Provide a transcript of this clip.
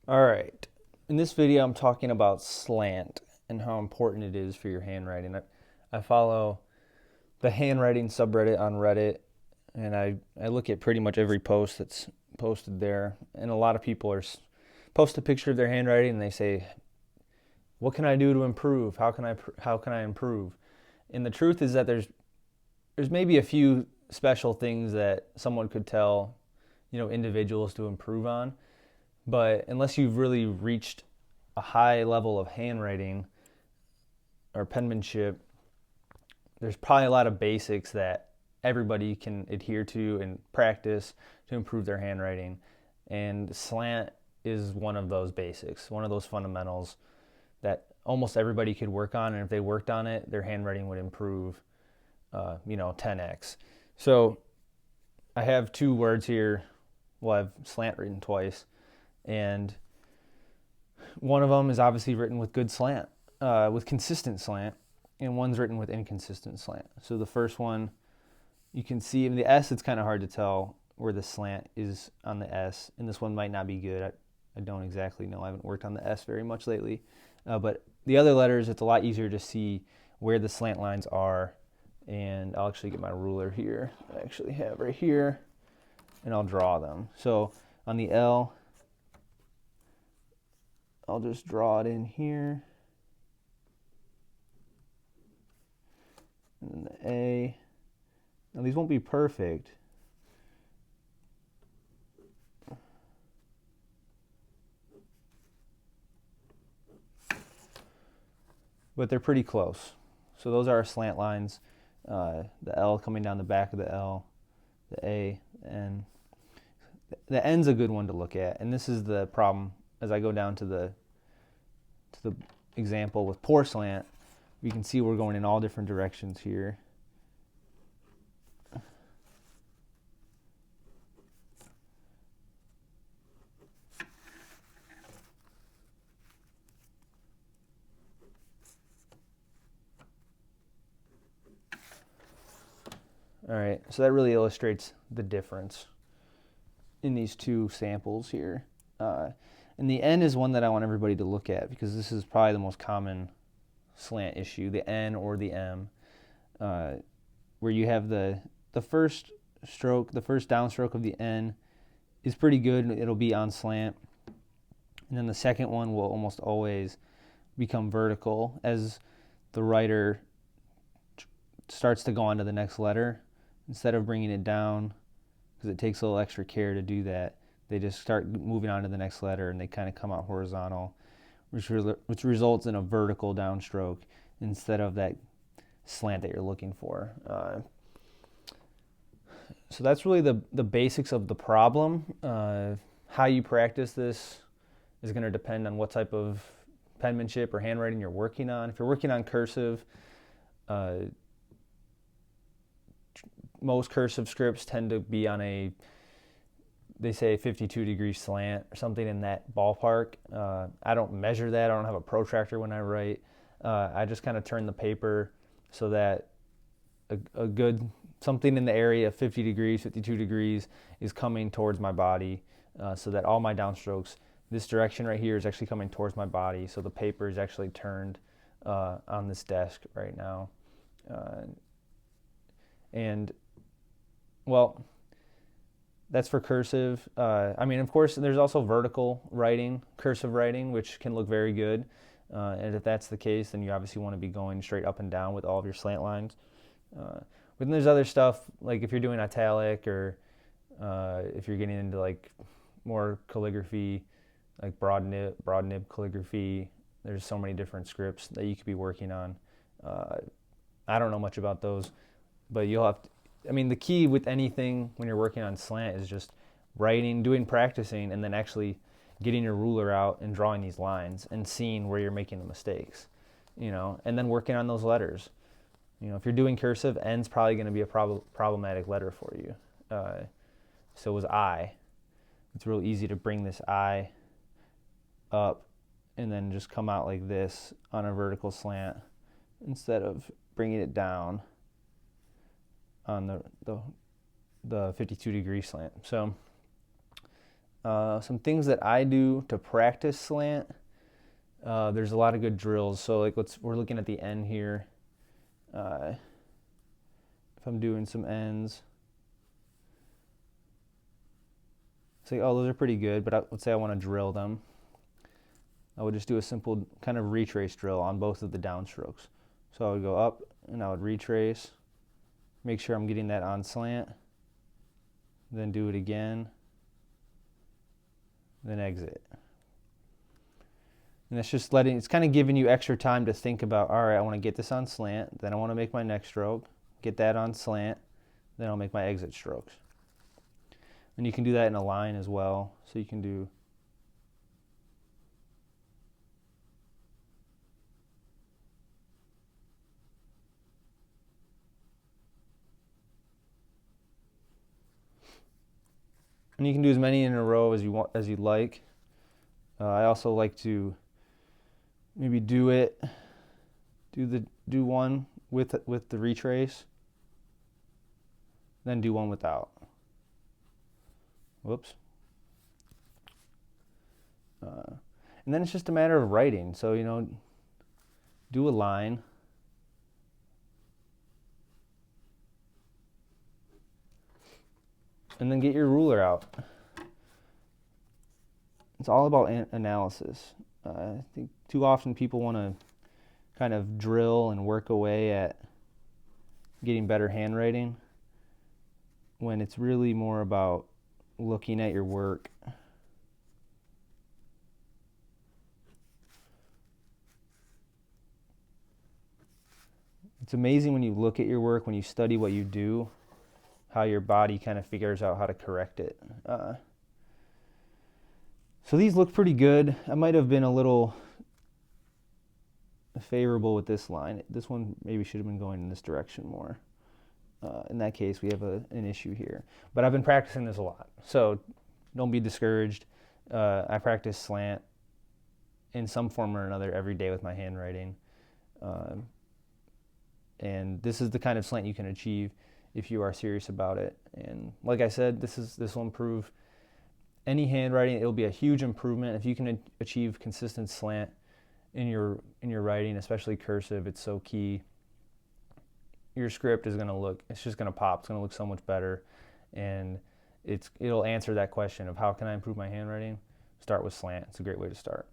All right. In this video, I'm talking about slant and how important it is for your handwriting. I follow the handwriting subreddit on Reddit, and I look at pretty much every post that's posted there. And a lot of people post a picture of their handwriting and they say, "What can I do to improve? How can I improve?" And the truth is that there's maybe a few special things that someone could tell, individuals to improve on. But unless you've really reached a high level of handwriting or penmanship, there's probably a lot of basics that everybody can adhere to and practice to improve their handwriting. And slant is one of those basics, one of those fundamentals that almost everybody could work on. And if they worked on it, their handwriting would improve, 10x. So I have two words here. Well, I have slant written twice. And one of them is obviously written with good slant, with consistent slant, and one's written with inconsistent slant. So the first one, you can see in the S, it's kind of hard to tell where the slant is on the S, and this one might not be good. I don't exactly know. I haven't worked on the S very much lately. But the other letters, it's a lot easier to see where the slant lines are. And I'll actually get my ruler here. I actually have right here, and I'll draw them. So on the L, I'll just draw it in here. And then the A. Now these won't be perfect. But they're pretty close. So those are our slant lines. The L coming down the back of the L, the A, and the N's a good one to look at. And this is the problem as I go down to the example with poor slant. We can see we're going in all different directions here. All right, so that really illustrates the difference in these two samples here. And the N is one that I want everybody to look at because this is probably the most common slant issue, the N or the M, where you have the first stroke, the first downstroke of the N is pretty good. It'll be on slant. And then the second one will almost always become vertical as the writer starts to go on to the next letter. Instead of bringing it down, because it takes a little extra care to do that, they just start moving on to the next letter and they kind of come out horizontal, which results in a vertical downstroke instead of that slant that you're looking for. So that's really the basics of the problem. How you practice this is going to depend on what type of penmanship or handwriting you're working on. If you're working on cursive, most cursive scripts tend to be on they say 52-degree slant or something in that ballpark. I don't measure that. I don't have a protractor when I write. I just kind of turn the paper so that a good something in the area of 50 degrees, 52 degrees is coming towards my body, so that all my downstrokes, this direction right here is actually coming towards my body. So the paper is actually turned on this desk right now. And well, that's for cursive. Of course, there's also vertical writing, cursive writing, which can look very good. And if that's the case, then you obviously want to be going straight up and down with all of your slant lines. But then there's other stuff, like if you're doing italic or if you're getting into like more calligraphy, like broad nib calligraphy. There's so many different scripts that you could be working on. I don't know much about those, but you'll have to, the key with anything when you're working on slant is just writing, practicing, and then actually getting your ruler out and drawing these lines and seeing where you're making the mistakes, and then working on those letters. If you're doing cursive, N's probably going to be a problematic letter for you. So is I. It's real easy to bring this I up and then just come out like this on a vertical slant instead of bringing it down on the 52-degree slant. So Some things that I do to practice slant. There's a lot of good drills. So like we're looking at the end here. If I'm doing some ends, say, oh, those are pretty good, but let's say I want to drill them. I would just do a simple kind of retrace drill on both of the downstrokes. So I would go up and I would retrace, make sure I'm getting that on slant, then do it again, then exit. And that's just it's kind of giving you extra time to think about, all right, I want to get this on slant, then I want to make my next stroke, get that on slant, then I'll make my exit strokes. And you can do that in a line as well. So you can do and you can do as many in a row as you want, as you'd like. I also like to maybe do one with the retrace, then do one without. Whoops. And then it's just a matter of writing. So, do a line. And then get your ruler out. It's all about analysis. I think too often people want to kind of drill and work away at getting better handwriting when it's really more about looking at your work. It's amazing when you look at your work, when you study what you do, how your body kind of figures out how to correct it. So these look pretty good. I might have been a little favorable with this line. This one maybe should have been going in this direction more. In that case, we have an issue here. But I've been practicing this a lot, so don't be discouraged. I practice slant in some form or another every day with my handwriting. And this is the kind of slant you can achieve if you are serious about it. And like I said, this will improve any handwriting. It'll be a huge improvement if you can achieve consistent slant in your writing, especially cursive. It's so key. Your script is it's just gonna pop. It's gonna look so much better, and it'll answer that question of how can I improve my handwriting. Start with slant. It's a great way to start.